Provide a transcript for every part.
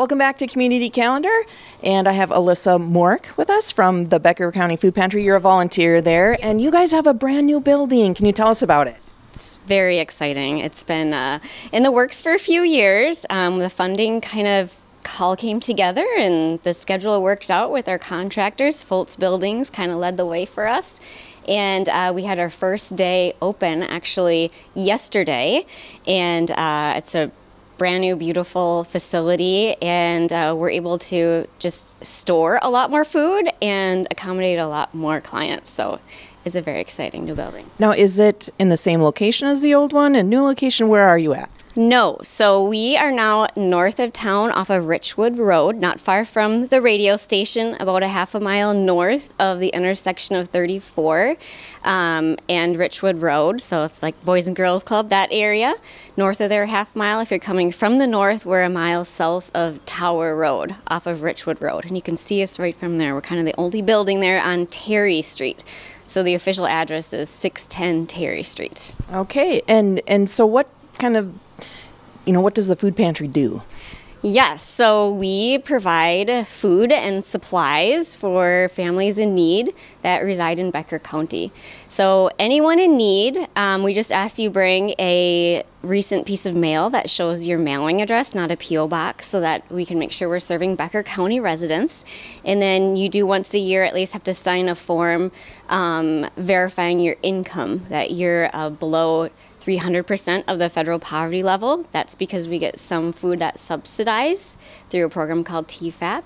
Welcome back to Community Calendar, and I have Alissa Mork with us from the Becker County Food Pantry. You're a volunteer there, and you guys have a brand new building. Can you tell us about it? It's very exciting. It's been in the works for a few years. The funding kind of all came together, and the schedule worked out with our contractors. Foltz Buildings kind of led the way for us. And we had our first day open actually yesterday, and it's a brand new beautiful facility, and we're able to just store a lot more food and accommodate a lot more clients. So it's a very exciting new building. Now, is it in the same location as the old one? And new location, where are you at? No, so we are now north of town off of Richwood Road, not far from the radio station, about a half a mile north of the intersection of 34 and Richwood Road. So it's like Boys and Girls Club, that area. North of there, half mile. If you're coming from the north, we're a mile south of Tower Road off of Richwood Road. And you can see us right from there. We're kind of the only building there on Terry Street. So the official address is 610 Terry Street. Okay, and so what kind of, what does the food pantry do? Yes, so we provide food and supplies for families in need that reside in Becker County. So anyone in need, we just ask you bring a recent piece of mail that shows your mailing address, not a P.O. box, so that we can make sure we're serving Becker County residents. And then you do once a year at least have to sign a form verifying your income, that you're below 300% of the federal poverty level. That's because we get some food that's subsidized through a program called TFAP.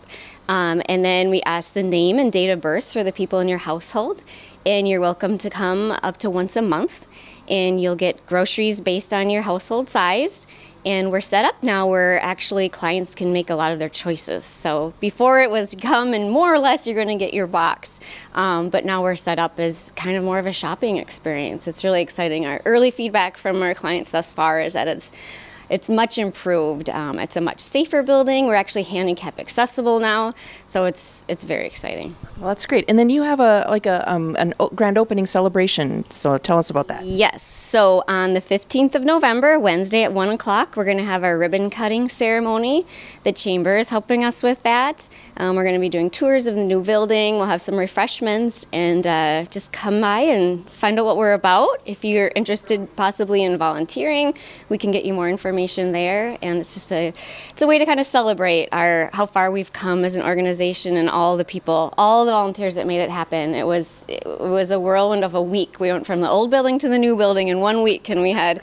And then we ask the name and date of birth for the people in your household. And you're welcome to come up to once a month. And you'll get groceries based on your household size. And we're set up now where actually clients can make a lot of their choices. So before it was come and more or less you're going to get your box. But now we're set up as kind of more of a shopping experience. It's really exciting. Our early feedback from our clients thus far is that it's much improved. It's a much safer building. We're actually handicap accessible now, so it's very exciting. Well, that's great. And then you have a grand opening celebration. So tell us about that. Yes. So on the 15th of November, Wednesday at 1 o'clock, we're going to have our ribbon cutting ceremony. The chamber is helping us with that. We're going to be doing tours of the new building. We'll have some refreshments, and just come by and find out what we're about. If you're interested possibly in volunteering, we can get you more information there, and it's just it's a way to kind of celebrate how far we've come as an organization and all the people, all the volunteers that made it happen. It was a whirlwind of a week. We went from the old building to the new building in 1 week, and we had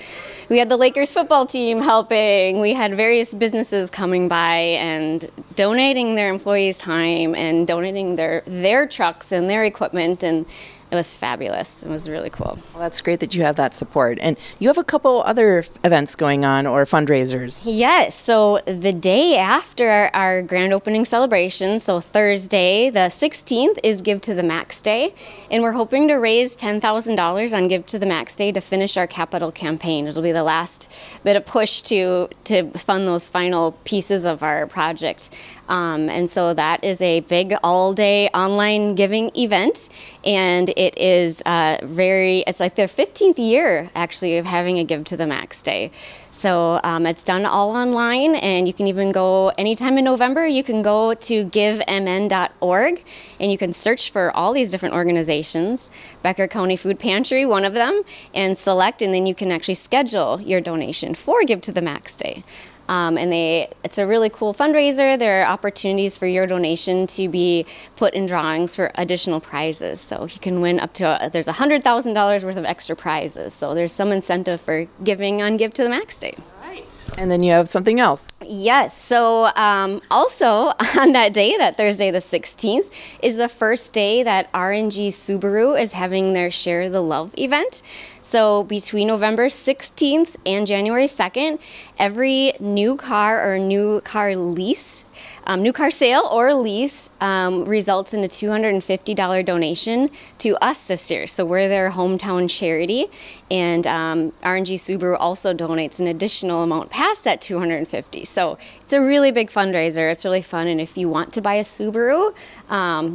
the Lakers football team helping. We had various businesses coming by and donating their employees' time and donating their trucks and their equipment, and it was fabulous. It was really cool. Well, that's great that you have that support. And you have a couple other events going on, or fundraisers. Yes. So the day after our grand opening celebration, so Thursday the 16th, is Give to the Max Day. And we're hoping to raise $10,000 on Give to the Max Day to finish our capital campaign. It'll be the last bit of push to fund those final pieces of our project. And so that is a big all-day online giving event, and it is it's like their 15th year actually of having a Give to the Max Day. So it's done all online, and you can even go anytime in November. You can go to givemn.org, and you can search for all these different organizations, Becker County Food Pantry, one of them, and select, and then you can actually schedule your donation for Give to the Max Day. It's a really cool fundraiser. There are opportunities for your donation to be put in drawings for additional prizes. So you can win up to, there's $100,000 worth of extra prizes. So there's some incentive for giving on Give to the Max Day. And then you have something else. Yes. So also on that day, that Thursday the 16th, is the first day that R&G Subaru is having their Share the Love event. So between November 16th and January 2nd, every new car or new car lease, new car sale or lease results in a $250 donation to us this year. So we're their hometown charity, and R&G Subaru also donates an additional amount past that $250. So it's a really big fundraiser. It's really fun, and if you want to buy a Subaru,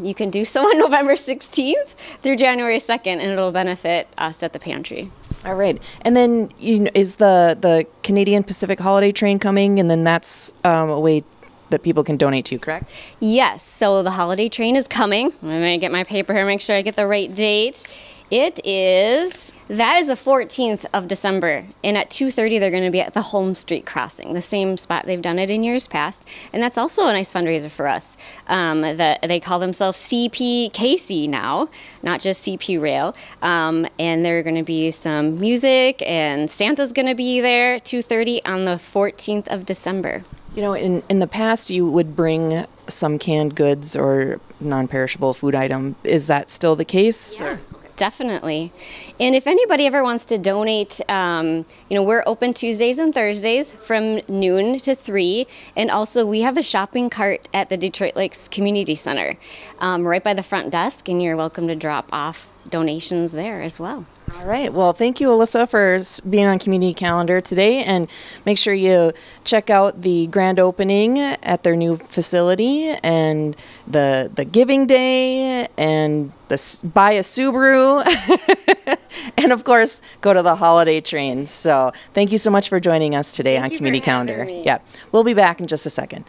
you can do so on November 16th through January 2nd, and it'll benefit us at the pantry. All right. And then is the Canadian Pacific Holiday Train coming, and then that's a way that people can donate to, correct? Yes, so the holiday train is coming. I'm going to get my paper here, make sure I get the right date. That is the 14th of December, and at 2:30 they're going to be at the Holm Street crossing, the same spot they've done it in years past, and that's also a nice fundraiser for us. They call themselves CPKC now, not just CP Rail, and there are going to be some music, and Santa's going to be there 2:30 on the 14th of December. You know, in the past, you would bring some canned goods or non-perishable food item. Is that still the case? Yeah. Definitely. And if anybody ever wants to donate, we're open Tuesdays and Thursdays from noon to 3. And also we have a shopping cart at the Detroit Lakes Community Center right by the front desk, and you're welcome to drop off donations there as well. All right. Well, thank you, Alissa, for being on Community Calendar today. And make sure you check out the grand opening at their new facility, and the Giving Day, and buy a Subaru, and of course, go to the holiday train. So thank you so much for joining us today on Community Calendar. Me. Yeah. We'll be back in just a second.